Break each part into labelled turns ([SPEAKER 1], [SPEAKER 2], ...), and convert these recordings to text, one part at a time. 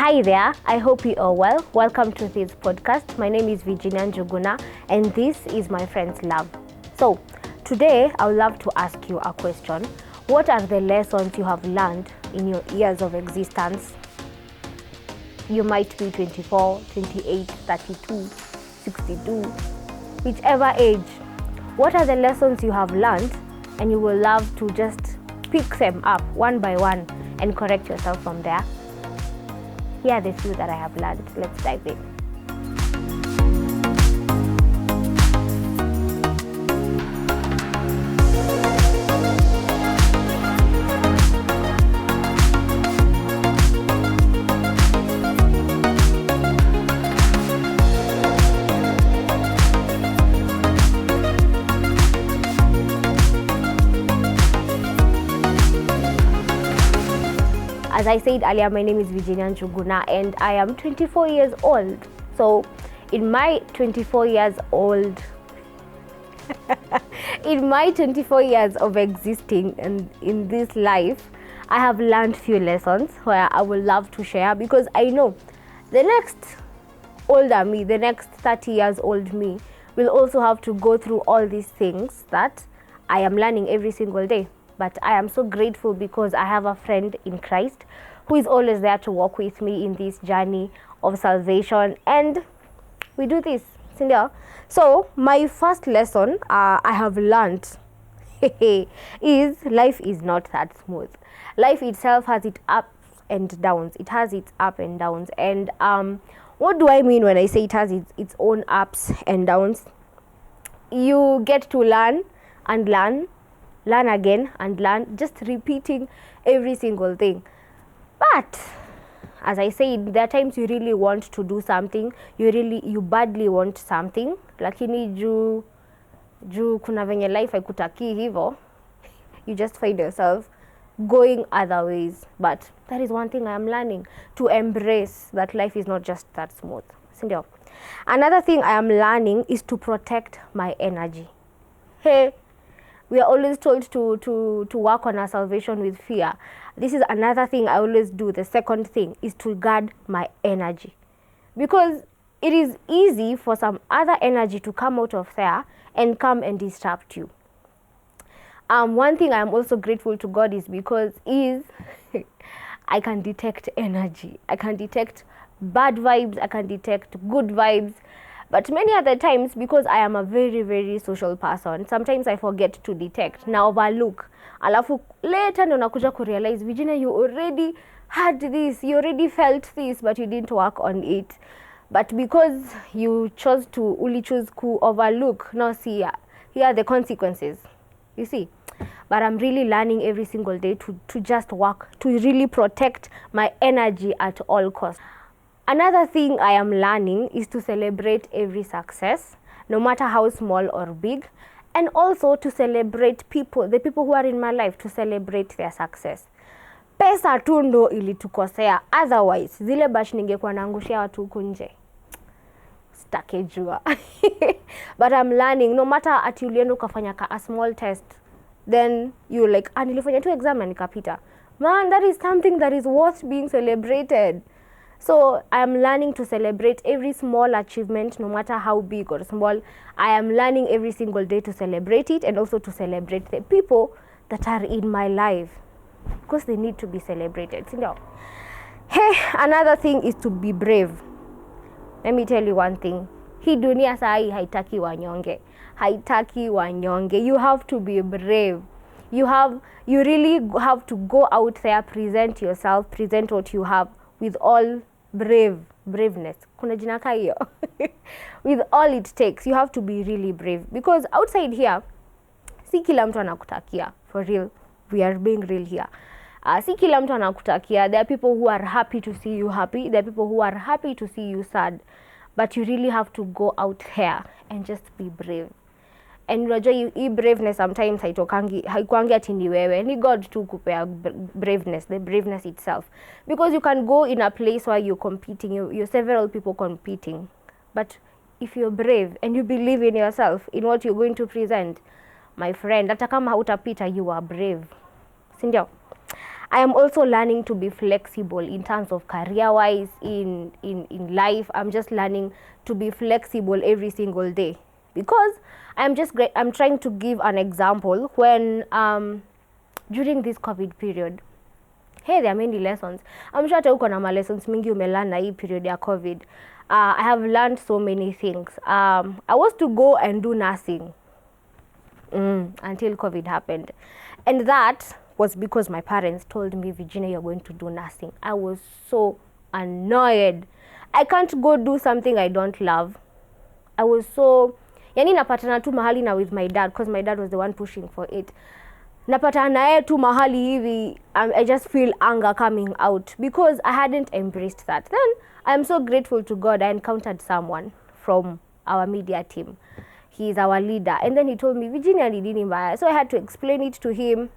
[SPEAKER 1] Hi there, I hope you are well. Welcome to this podcast. My name is Njuguna and this is my friend's love. So today I would love to ask you a question. What are the lessons you have learned in your years of existence? You might be 24, 28, 32, 62, whichever age. What are the lessons you have learned, and you will love to just pick them up one by one and correct yourself from there? Here are the few that I have learned. Let's dive in. As I said earlier, my name is Njuguna and I am 24 years old. So in my 24 years old, in my 24 years of existing and in this life, I have learned few lessons where I would love to share, because I know the next older me, the next 30 years old me will also have to go through all these things that I am learning every single day. But I am so grateful because I have a friend in Christ who is always there to walk with me in this journey of salvation, and we do this. So my first lesson I have learned is life is not that smooth. Life itself has its ups and downs. It has its ups and downs. And what do I mean when I say it has its own ups and downs? You get to learn and learn again and learn, just repeating every single thing. But as I said, there are times you really want to do something, you badly want something, lakini juu kuna venye life haikutaki hivo, you just find yourself going other ways. But that is one thing I am learning, to embrace that life is not just that smooth. Sindio? Another thing I am learning is to protect my energy. Hey, we are always told to work on our salvation with fear. This is another thing I always do. The second thing is to guard my energy, because it is easy for some other energy to come out of there and come and disrupt you. One thing I am also grateful to God is because I can detect energy. I can detect bad vibes. I can detect good vibes. But many other times, because I am a very, very social person, sometimes I forget to detect, na overlook. Alafu later ndo nakuja kurealize, Virginia, you already had this, you already felt this, but you didn't work on it. But because you chose to overlook, now see, here are the consequences. You see? But I'm really learning every single day to just work, to really protect my energy at all costs. Another thing I am learning is to celebrate every success, no matter how small or big, and also to celebrate people, the people who are in my life, to celebrate their success. Pesa tu ndo ilitukosea, otherwise zile bash ningekuwa naangushia watu huku nje, stakejua. But I'm learning, no matter ati ulienda ukafanya a small test, then you like, nilifanya tu exam na nikapita. Man, that is something that is worth being celebrated. So I am learning to celebrate every small achievement, no matter how big or small. I am learning every single day to celebrate it, and also to celebrate the people that are in my life, because they need to be celebrated. Hey, another thing is to be brave. Let me tell you one thing. Hii dunia sahi haitaki wanyonge. Haitaki wanyonge. You have to be brave. You really have to go out there, present yourself, present what you have with all braveness. Kuna jina ka hiyo. With all it takes, you have to be really brave, because outside here, si kila mtu anakutakia. For real, we are being real here. Si kila mtu anakutakia. There are people who are happy to see you happy. There are people who are happy to see you sad. But you really have to go out here and just be brave. And unajua hii braveness sometimes haikuangi ati ni wewe, ni God tu kupea braveness, the braveness itself. Because you can go in a place where you're competing, you're several people competing. But if you're brave and you believe in yourself, in what you're going to present, my friend, hata kama hautapita, you are brave. Sindio? I am also learning to be flexible in terms of career-wise, in life. I'm just learning to be flexible every single day, because I'm trying to give an example. When during this COVID period, hey, there are many lessons. I'm sure hata uko na lessons mingi umelearn na hii period ya COVID. I have learned so many things. I was to go and do nursing until COVID happened, and that was because my parents told me, Virginia, you're going to do nursing. I was so annoyed. I can't go do something I don't love. I was so, yani napatana tu mahali na with my dad, because my dad was the one pushing for it. Napatana nae tu mahali hivi, I just feel anger coming out because I hadn't embraced that. Then I'm so grateful to God I encountered someone from our media team. He is our leader, and then he told me, Virginia ni nini mbaya. So I had to explain it to him.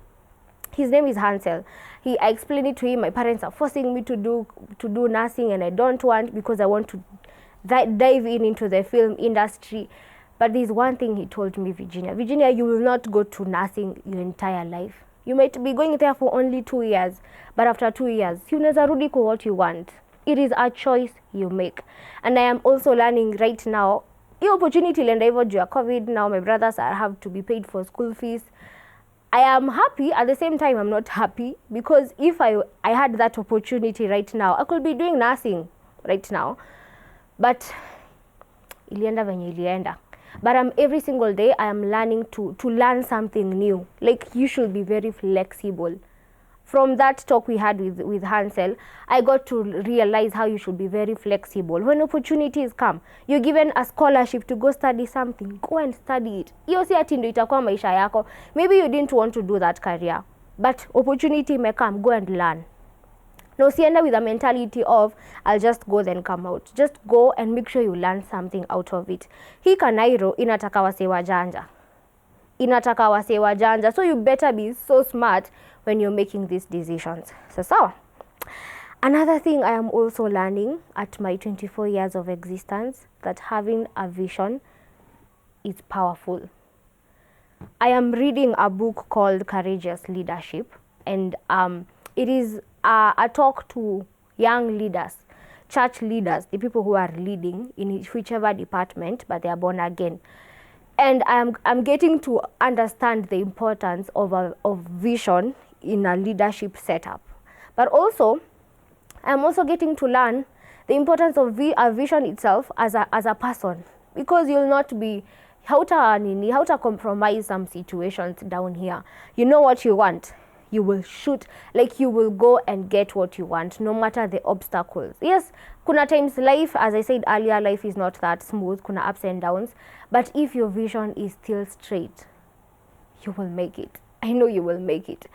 [SPEAKER 1] His name is Hansel. I explained it to him. My parents are forcing me to do nursing, and I don't want, because I want to dive into the film industry. But there's one thing he told me, Virginia, you will not go to nursing your entire life. You might be going there for only 2 years, but after 2 years, you unaweza rudi kwa what you want. It is a choice you make. And I am also learning right now, the opportunity ilienda hivyo juu ya COVID. Now my brothers have to be paid for school fees. I am happy. At the same time, I'm not happy, because if I had that opportunity right now, I could be doing nursing right now. But ilienda venye ilienda. But every single day I am learning to learn something new. Like, you should be very flexible. From that talk we had with Hansel, I got to realize how you should be very flexible. When opportunities come, you're given a scholarship to go study something, go and study it. Hiyo si ati ndio itakuwa maisha yako. Maybe you didn't want to do that career, but opportunity may come, go and learn. No, usiende with a mentality of, I'll just go then come out. Just go and make sure you learn something out of it. Hii Kanairo inataka wasee wajanja. Inataka wasee wajanja. So you better be so smart when you're making these decisions. So, another thing I am also learning at my 24 years of existence, that having a vision is powerful. I am reading a book called Courageous Leadership, and it is a talk to young leaders, church leaders, the people who are leading in whichever department, but they are born again. And I'm getting to understand the importance of vision in a leadership setup. But also, I'm also getting to learn the importance of a vision itself as a person, because you'll not be how to compromise some situations down here. You know what you want, you will shoot, like you will go and get what you want, no matter the obstacles. Yes, kuna times life, as I said earlier, life is not that smooth, kuna ups and downs, but if your vision is still straight, you will make it. I know you will make it.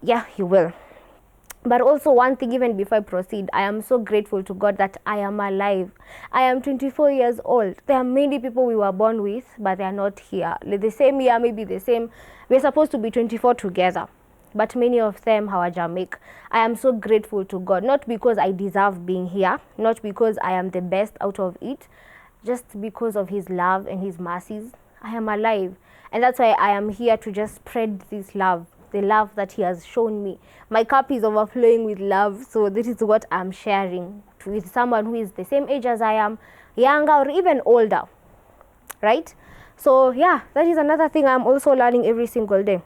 [SPEAKER 1] Yeah, you will. But also, one thing, even before I proceed, I am so grateful to God that I am alive. I am 24 years old. There are many people we were born with, but they are not here. Like the same year, maybe the same. We're supposed to be 24 together, but many of them hawajamake. I am so grateful to God, not because I deserve being here, not because I am the best out of it, just because of His love and His mercies. I am alive, and that's why I am here to just spread this love. The love that He has shown me. My cup is overflowing with love, so this is what I'm sharing with someone who is the same age as I am, younger or even older, right? So yeah, that is another thing I'm also learning every single day.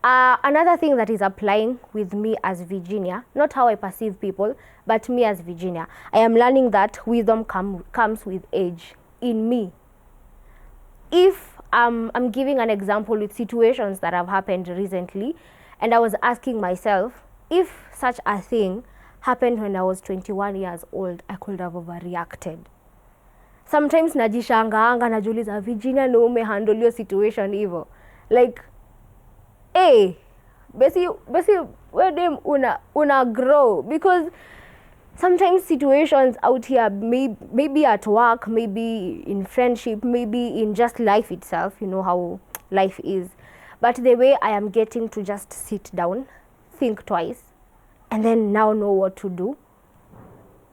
[SPEAKER 1] Another thing that is applying with me as Virginia, not how I perceive people, but me as Virginia. I am learning that wisdom comes with age in me. If I'm giving an example with situations that have happened recently, and I was asking myself, if such a thing happened when I was 21 years old, I could have overreacted. Sometimes najishangaanga, najiuliza, Virginia, no umehandle your situation hivyo. Like, hey, basi wedem una grow, because sometimes situations out here, maybe at work, maybe in friendship, maybe in just life itself, you know how life is. But the way I am getting to just sit down, think twice, and then now know what to do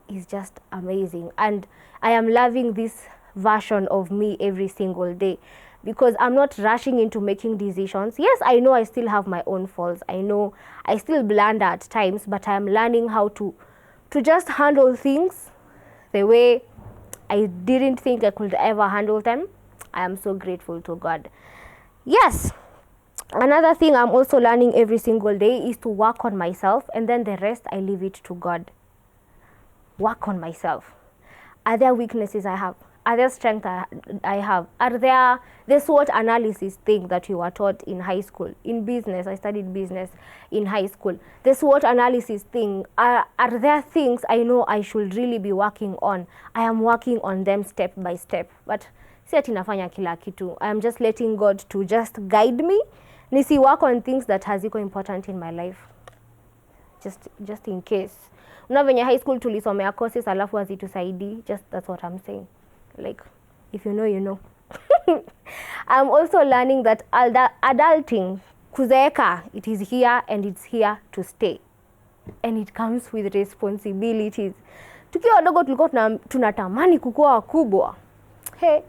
[SPEAKER 1] is just amazing. And I am loving this version of me every single day. because I'm not rushing into making decisions. Yes, I know I still have my own faults. I know I still blunder at times, but I'm learning how to just handle things the way I didn't think I could ever handle them. I am so grateful to God. Yes, another thing I'm also learning every single day is to work on myself, and then the rest I leave it to God. Work on myself. Are there weaknesses I have? Are there strengths I have? Are there the SWOT analysis thing that you were taught in high school? In business, I studied business in high school. The SWOT analysis thing, are there things I know I should really be working on? I am working on them step by step. But si ati nafanya kila kitu. I am just letting God to just guide me. Nisi work on things that haziko important in my life. Just in case. Una venye high school tulisomea courses alafu hazitusaidi. Just that's what I'm saying. Like, if you know, you know. I'm also learning that adulting, kuzeeka, it is here and it's here to stay. And it comes with responsibilities. Tukiwa wadogo tulikuwa tunatamani kukua wakubwa. Hey,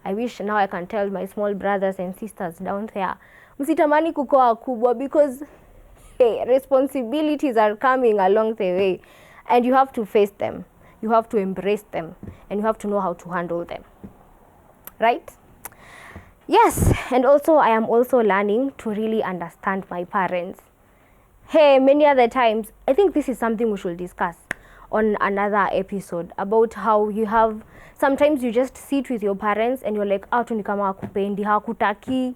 [SPEAKER 1] I wish now I can tell my small brothers and sisters down there, msitamani kukua wakubwa, because hey, responsibilities are coming along the way and you have to face them. You have to embrace them and you have to know how to handle them. Right? Yes, and also I am also learning to really understand my parents. Hey, many other times, I think this is something we should discuss on another episode, about how you have, sometimes you just sit with your parents and you're like, tu ni kama hawakupendi, hawakutaki.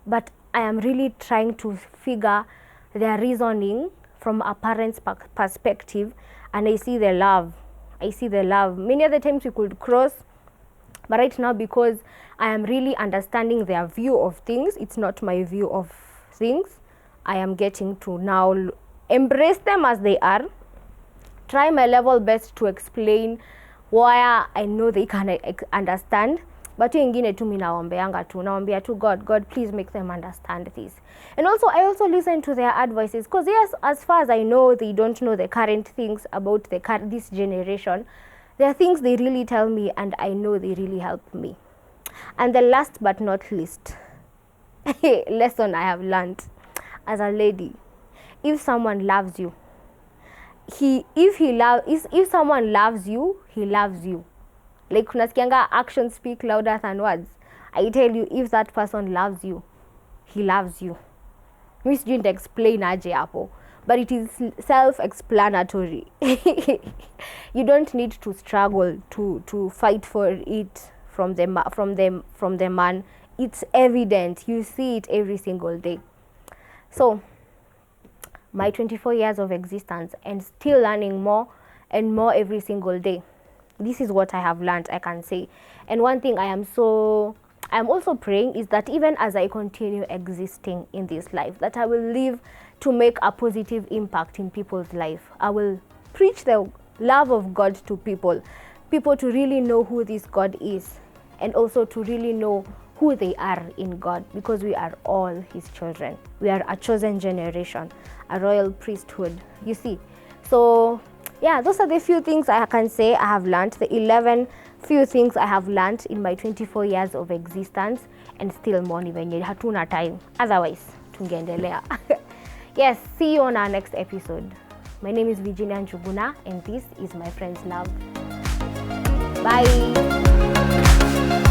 [SPEAKER 1] But I am really trying to figure their reasoning from a parent's perspective, and I see the love. I see the love. Many other times we could cross, but right now, because I am really understanding their view of things, it's not my view of things, I am getting to now embrace them as they are, try my level best to explain why I know they can understand. But ingine tu mimi naombeanga tu God, please make them understand this. And also I also listen to their advices, because yes, as far as I know, they don't know the current things about this generation. There are things they really tell me and I know they really help me. And the last but not least lesson I have learned as a lady, if someone loves you, if someone loves you, he loves you. Like kunasikianga actions speak louder than words. I tell you, if that person loves you, he loves you. Mimi sijui nita explain aje hapo, but it is self-explanatory. You don't need to struggle to fight for it from the man. It's evident. You see it every single day. So my 24 years of existence and still learning more and more every single day. This is what I have learned, I can say. And one thing I am also praying is that even as I continue existing in this life, that I will live to make a positive impact in people's life. I will preach the love of God to people to really know who this God is, and also to really know who they are in God, because we are all his children. We are a chosen generation, a royal priesthood, you see. So yeah, those are the few things I can say I have learned, the 11 few things I have learned in my 24 years of existence, and still more ni venye hatuna time, otherwise tungeendelea. Yes, see you on our next episode. My name is Virginia Njuguna and this is My Friend's Love. Bye.